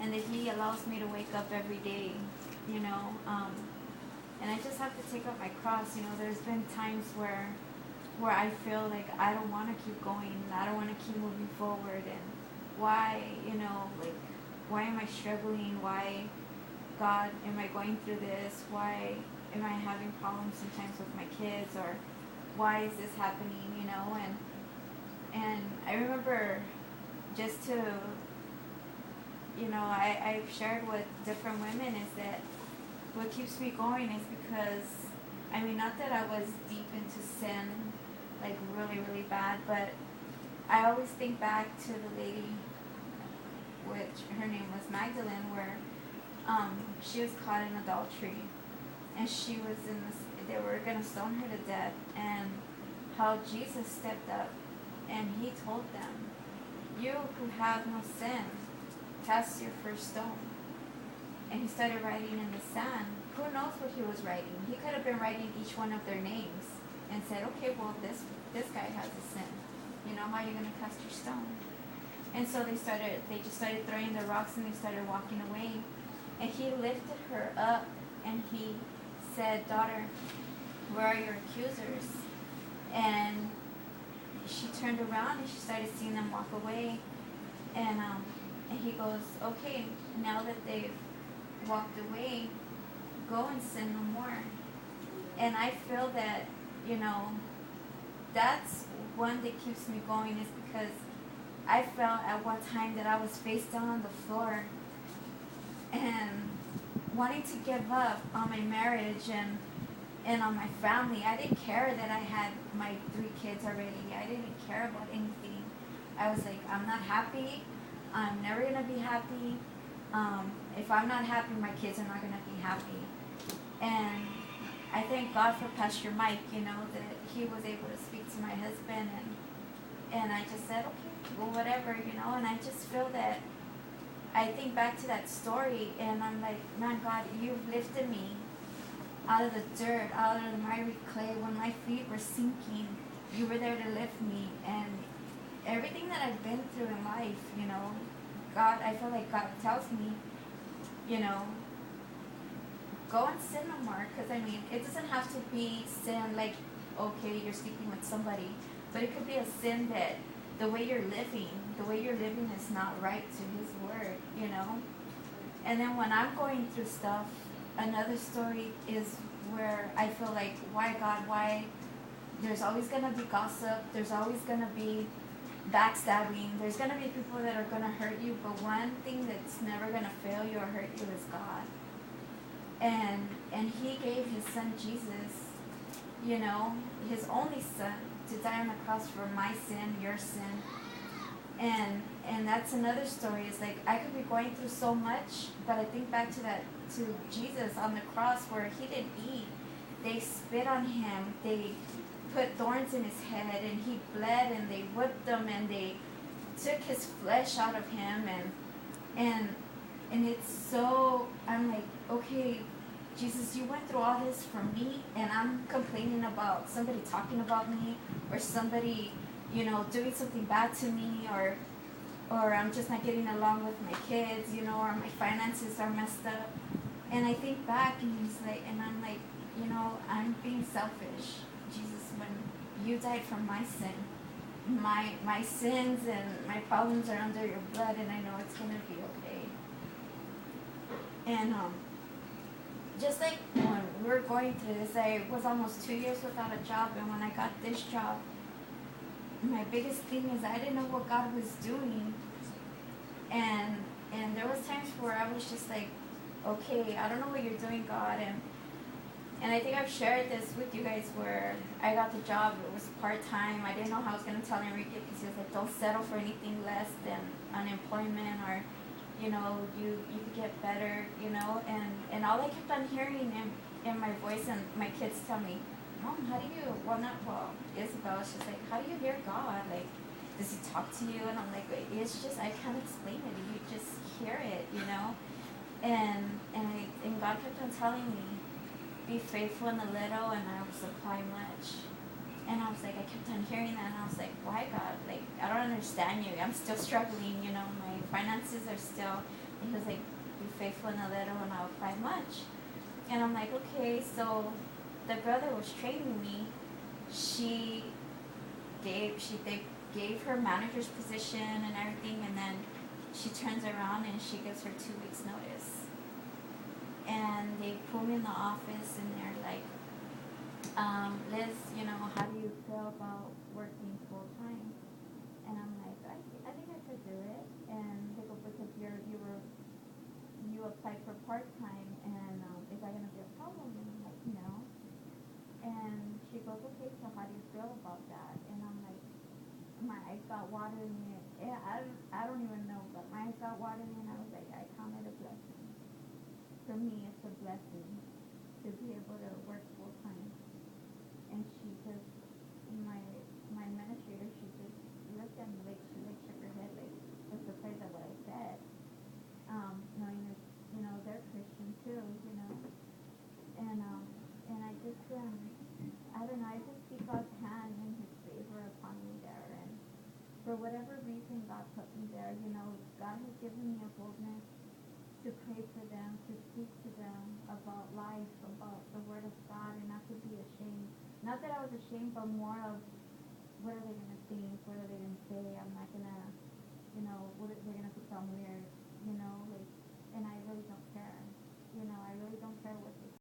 and that He allows me to wake up every day, you know. And I just have to take up my cross. You know, there's been times where I feel like I don't want to keep going, I don't want to keep moving forward, and why, you know, like, why am I struggling? Why, God, am I going through this? Why am I having problems sometimes with my kids? Or why is this happening, you know? And I remember just to, you know, I've shared with different women is that what keeps me going is because, I mean, not that I was deep into sin, like really, really bad, but I always think back to the lady, which her name was Magdalene, where she was caught in adultery, and she was in this, they were going to stone her to death, and how Jesus stepped up and He told them, you who have no sin, cast your first stone. And He started writing in the sand. Who knows what He was writing? He could have been writing each one of their names and said, okay, well, this guy has a sin. You know, how are you going to cast your stone? And so they just started throwing the rocks, and they started walking away. And He lifted her up and He said, daughter, where are your accusers? And she turned around and she started seeing them walk away. And He goes, okay, now that they've walked away, go and sin no more. And I feel that, you know, that's one that keeps me going, is because I felt at one time that I was face down on the floor and wanting to give up on my marriage and on my family. I didn't care that I had my 3 kids already. I didn't care about anything. I was like, I'm not happy. I'm never going to be happy. If I'm not happy, my kids are not going to be happy. And I thank God for Pastor Mike, you know, that he was able to speak to my husband. And I just said, okay, well, whatever, you know. And I just feel that I think back to that story, and I'm like, man, God, you've lifted me out of the dirt, out of the miry clay. When my feet were sinking, you were there to lift me. And everything that I've been through in life, you know, God, I feel like God tells me, you know, go and sin no more. Because, I mean, it doesn't have to be sin like, okay, you're sleeping with somebody. But it could be a sin that the way you're living is not right to His word, you know. And then when I'm going through stuff, another story is where I feel like, why, God, why? There's always going to be gossip. There's always going to be backstabbing. There's going to be people that are going to hurt you. But one thing that's never going to fail you or hurt you is God. And He gave His Son Jesus, you know, His only Son, to die on the cross for my sin, your sin. And that's another story. It's like, I could be going through so much, but I think back to Jesus on the cross, where He didn't eat. They spit on Him. They put thorns in His head, and He bled, and they whipped Him, and they took His flesh out of Him. And it's so, I'm like, okay, Jesus, you went through all this for me, and I'm complaining about somebody talking about me, or somebody, you know, doing something bad to me, or I'm just not getting along with my kids, you know, or my finances are messed up. And I think back, and He's like, and I'm like, you know, I'm being selfish, Jesus, when you died for my sin. My sins and my problems are under your blood, and I know it's going to be okay. And just like when we were going through this, I was almost 2 years without a job, and when I got this job, my biggest thing is I didn't know what God was doing. And there was times where I was just like, okay, I don't know what you're doing, God. And I think I've shared this with you guys, where I got the job. It was part-time. I didn't know how I was going to tell Enrique, because he was like, don't settle for anything less than unemployment, or, you know, you could get better, you know. And all I kept on hearing in my voice, and my kids tell me, Mom, how do you, Isabel, she's like, how do you hear God? Like, does He talk to you? And I'm like, it's just, I can't explain it. You just hear it, you know. And God kept on telling me, be faithful in the little, and I will supply much. And I was like, I kept on hearing that, and I was like, why, God? Like, I don't understand you. I'm still struggling, you know. My finances are still, he was like, be faithful in a little and I'll apply much. And I'm like, okay. So the girl that was training me, she they gave her manager's position and everything, and then she turns around and she gives her 2 weeks notice. And they pull me in the office and they're like, Liz, how do you feel about working full time? And I'm like, I think I could do it. And they go, because you applied for part time, and is that gonna be a problem? And I'm like, no. And she goes, okay, so how do you feel about that? And I'm like, my eyes got watery, and yeah, I don't even know, but my eyes got watery, and I was like, I count it a blessing. For me, it's a blessing to be able to work full time. And she just, my administrator, she just looked at me like, she like shook her head like, was surprised at what I said. Knowing that, they're Christian too, and I just, I don't know, I just see God's hand and His favor upon me there, and for whatever reason God put me there, God has given me a boldness to pray for them, to speak to them about life, about the Word of God, and not to be ashamed. Not that I was ashamed, but more of, what are they going to think?